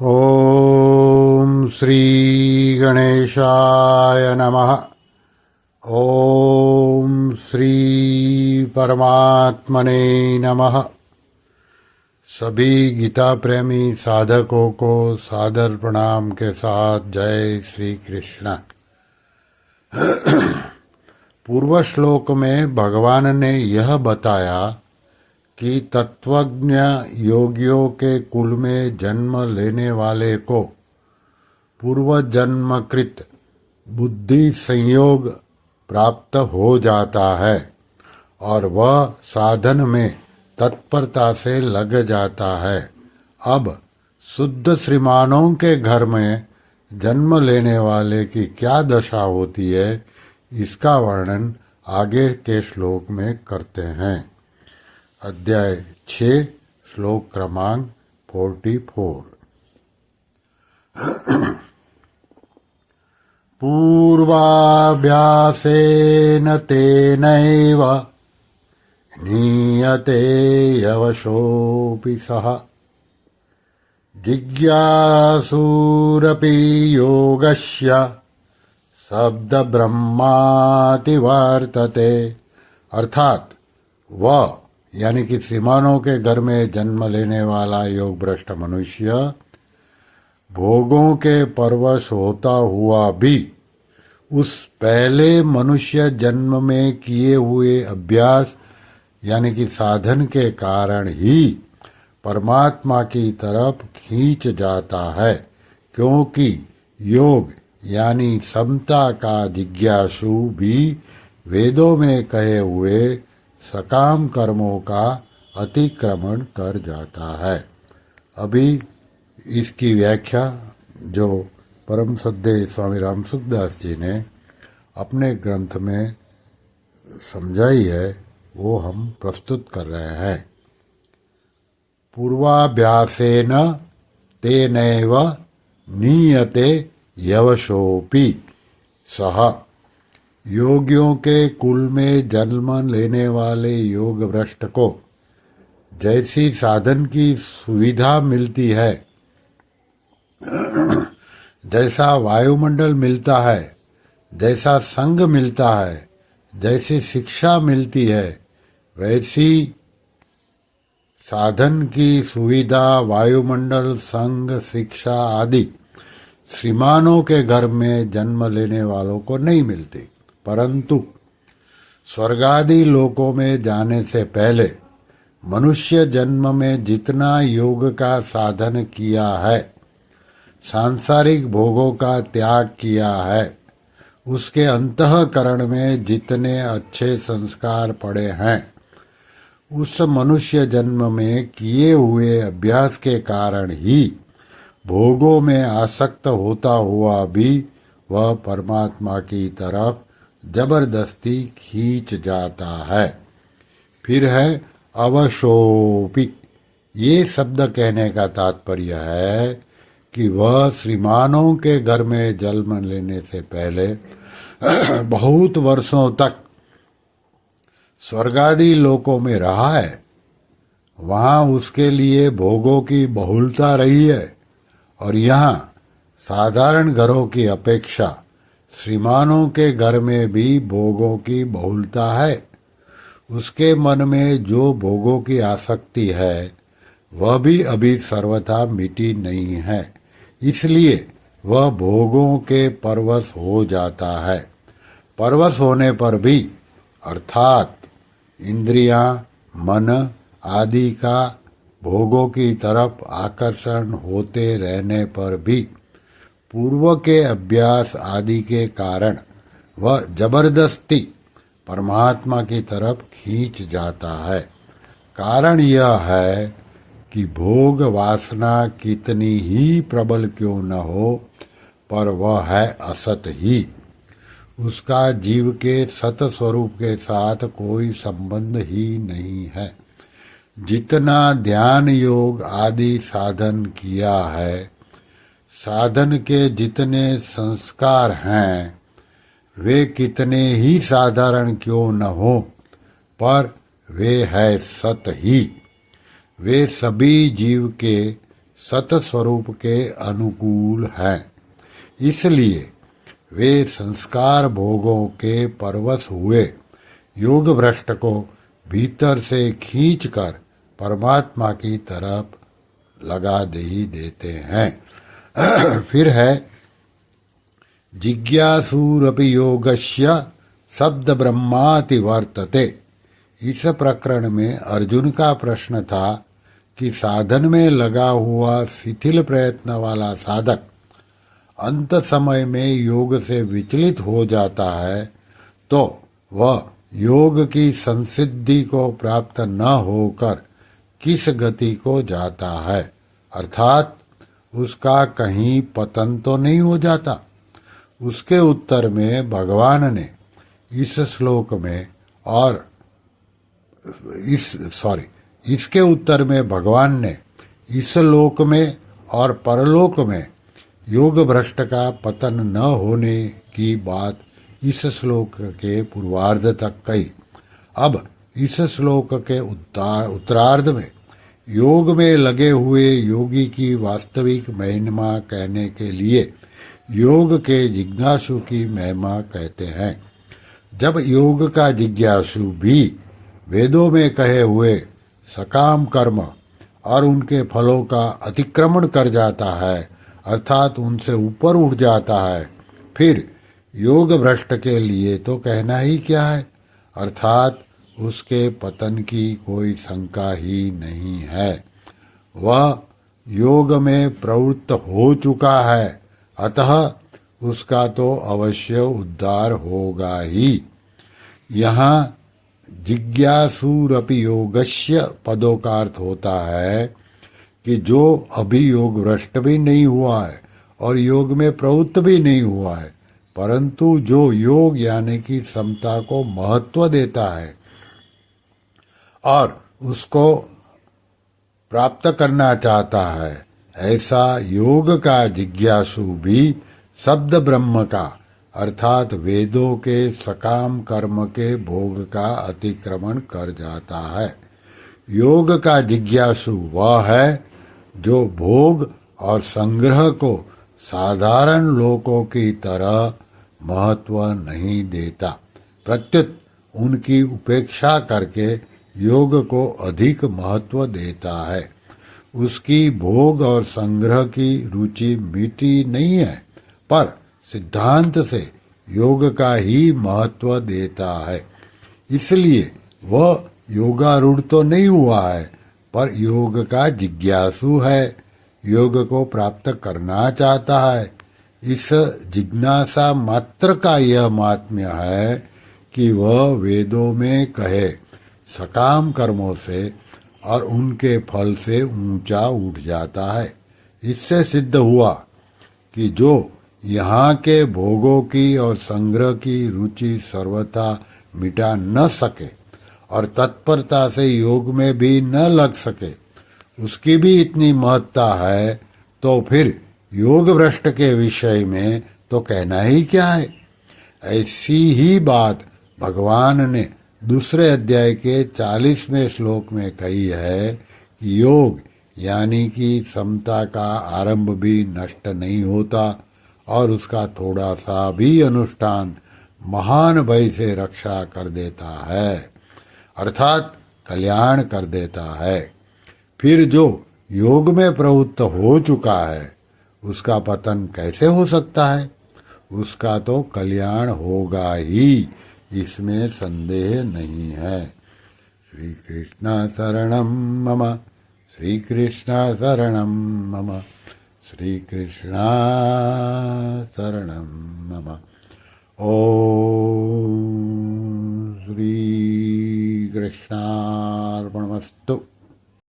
ओम श्री गणेशाय नमः। ओम श्री परमात्मने नमः। सभी गीता प्रेमी साधकों को सादर प्रणाम के साथ जय श्री कृष्ण। पूर्व श्लोक में भगवान ने यह बताया कि तत्वज्ञ योगियों के कुल में जन्म लेने वाले को पूर्व जन्मकृत बुद्धि संयोग प्राप्त हो जाता है और वह साधन में तत्परता से लग जाता है। अब शुद्ध श्रीमानों के घर में जन्म लेने वाले की क्या दशा होती है, इसका वर्णन आगे के श्लोक में करते हैं। अध्याय 6 श्लोक क्रमांक 44। पूर्वाभ्यासेन तेनैव नीयते यवशोऽपि सः जिज्ञासुरपि योगस्य शब्दब्रह्माति वर्तते। अर्थात वह यानी कि श्रीमानों के घर में जन्म लेने वाला योग भ्रष्ट मनुष्य भोगों के परवश होता हुआ भी उस पहले मनुष्य जन्म में किए हुए अभ्यास यानी कि साधन के कारण ही परमात्मा की तरफ खींच जाता है, क्योंकि योग यानी समता का जिज्ञासु भी वेदों में कहे हुए सकाम कर्मों का अतिक्रमण कर जाता है। अभी इसकी व्याख्या जो परम श्रद्धेय स्वामी रामसुखदास जी ने अपने ग्रंथ में समझाई है, वो हम प्रस्तुत कर रहे हैं। पूर्वाभ्यासेन तेनैव नीयते यवशोऽपि सः। योगियों के कुल में जन्म लेने वाले योग भ्रष्ट को जैसी साधन की सुविधा मिलती है, जैसा वायुमंडल मिलता है, जैसा संग मिलता है, जैसी शिक्षा मिलती है, वैसी साधन की सुविधा वायुमंडल संग शिक्षा आदि श्रीमानों के घर में जन्म लेने वालों को नहीं मिलती। परंतु स्वर्गादि लोकों में जाने से पहले मनुष्य जन्म में जितना योग का साधन किया है, सांसारिक भोगों का त्याग किया है, उसके अंतःकरण में जितने अच्छे संस्कार पड़े हैं, उस मनुष्य जन्म में किए हुए अभ्यास के कारण ही भोगों में आसक्त होता हुआ भी वह परमात्मा की तरफ जबरदस्ती खींच जाता है। फिर है अवशोऽपि। ये शब्द कहने का तात्पर्य है कि वह श्रीमानों के घर में जन्म लेने से पहले बहुत वर्षों तक स्वर्गादि लोकों में रहा है। वहां उसके लिए भोगों की बहुलता रही है और यहाँ साधारण घरों की अपेक्षा श्रीमानों के घर में भी भोगों की बहुलता है। उसके मन में जो भोगों की आसक्ति है, वह भी अभी सर्वथा मिटी नहीं है, इसलिए वह भोगों के परवश हो जाता है। परवश होने पर भी अर्थात इंद्रियां, मन आदि का भोगों की तरफ आकर्षण होते रहने पर भी पूर्व के अभ्यास आदि के कारण वह जबरदस्ती परमात्मा की तरफ खींच जाता है। कारण यह है कि भोग वासना कितनी ही प्रबल क्यों न हो, पर वह है असत ही। उसका जीव के सत स्वरूप के साथ कोई संबंध ही नहीं है। जितना ध्यान योग आदि साधन किया है, साधन के जितने संस्कार हैं, वे कितने ही साधारण क्यों न हो, पर वे है सत ही। वे सभी जीव के सतस्वरूप के अनुकूल हैं। इसलिए वे संस्कार भोगों के परवश हुए योग भ्रष्ट को भीतर से खींचकर परमात्मा की तरफ लगा दे ही देते हैं। फिर है जिज्ञासूरपि योगस्य शब्द ब्रह्माति वर्तते। इस प्रकरण में अर्जुन का प्रश्न था कि साधन में लगा हुआ शिथिल प्रयत्न वाला साधक अंत समय में योग से विचलित हो जाता है तो वह योग की संसिद्धि को प्राप्त न होकर किस गति को जाता है, अर्थात उसका कहीं पतन तो नहीं हो जाता। उसके उत्तर में भगवान ने इस श्लोक में और इसके उत्तर में भगवान ने इस लोक में और परलोक में योग भ्रष्ट का पतन न होने की बात इस श्लोक के पूर्वार्ध तक कही। अब इस श्लोक के उत्तरार्ध में योग में लगे हुए योगी की वास्तविक महिमा कहने के लिए योग के जिज्ञासु की महिमा कहते हैं। जब योग का जिज्ञासु भी वेदों में कहे हुए सकाम कर्म और उनके फलों का अतिक्रमण कर जाता है, अर्थात उनसे ऊपर उठ जाता है, फिर योग भ्रष्ट के लिए तो कहना ही क्या है, अर्थात उसके पतन की कोई शंका ही नहीं है। वह योग में प्रवृत्त हो चुका है, अतः उसका तो अवश्य उद्धार होगा ही। यहाँ जिज्ञासूरपि योगस्य पदों का अर्थ होता है कि जो अभी योग भ्रष्ट भी नहीं हुआ है और योग में प्रवृत्त भी नहीं हुआ है, परंतु जो योग यानी कि समता को महत्व देता है और उसको प्राप्त करना चाहता है, ऐसा योग का जिज्ञासु भी शब्द ब्रह्म का अर्थात वेदों के सकाम कर्म के भोग का अतिक्रमण कर जाता है। योग का जिज्ञासु वह है जो भोग और संग्रह को साधारण लोगों की तरह महत्व नहीं देता, प्रत्युत उनकी उपेक्षा करके योग को अधिक महत्व देता है। उसकी भोग और संग्रह की रुचि मिटी नहीं है, पर सिद्धांत से योग का ही महत्व देता है। इसलिए वह योगारूढ़ तो नहीं हुआ है, पर योग का जिज्ञासु है, योग को प्राप्त करना चाहता है। इस जिज्ञासा मात्र का यह माहात्म्य है कि वह वेदों में कहे सकाम कर्मों से और उनके फल से ऊंचा उठ जाता है। इससे सिद्ध हुआ कि जो यहाँ के भोगों की और संग्रह की रुचि सर्वथा मिटा न सके और तत्परता से योग में भी न लग सके, उसकी भी इतनी महत्ता है, तो फिर योग भ्रष्ट के विषय में तो कहना ही क्या है। ऐसी ही बात भगवान ने दूसरे अध्याय के 40वें श्लोक में कही है कि योग यानी कि समता का आरंभ भी नष्ट नहीं होता और उसका थोड़ा सा भी अनुष्ठान महान भय से रक्षा कर देता है, अर्थात कल्याण कर देता है। फिर जो योग में प्रवृत्त हो चुका है उसका पतन कैसे हो सकता है? उसका तो कल्याण होगा ही, इसमें संदेह नहीं है। श्री कृष्ण शरणम मम, श्री कृष्ण शरणम मम, श्री कृष्ण शरणम मम। ओम